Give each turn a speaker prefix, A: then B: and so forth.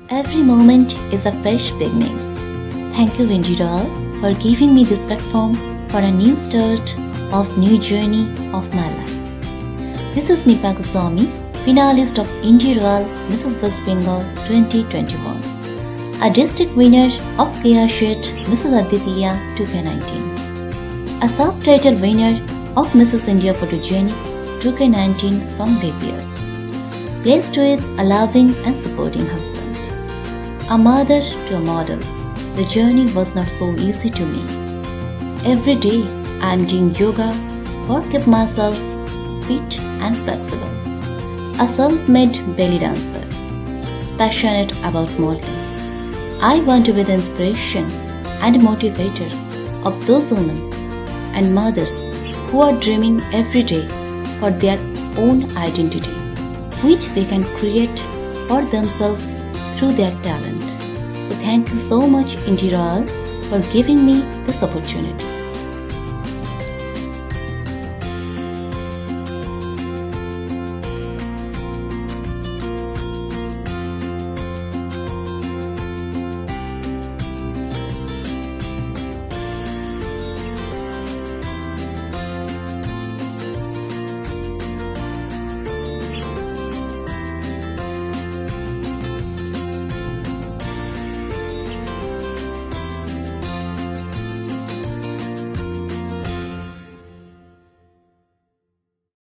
A: Every moment is a fresh beginning. Thank you, Indie Royal, for giving me this platform for a new start of new journey of my life. This is Nipa Goswami, finalist of Indie Royal Mrs. West Bengal 2021, a district winner of Kia Sheet Mrs. Aditya 2K19, a subtitle winner of Mrs. India Photogenic 2K19 from Rapier, blessed with a loving and supporting husband. A mother to a model, the journey was not so easy to me. Every day I am doing yoga or keep myself fit and flexible. A self-made belly dancer, passionate about modeling. I want to be the inspiration and motivator of those women and mothers who are dreaming every day for their own identity, which they can create for themselves through their talent. So thank you so much, Indie Royal, for giving me this opportunity.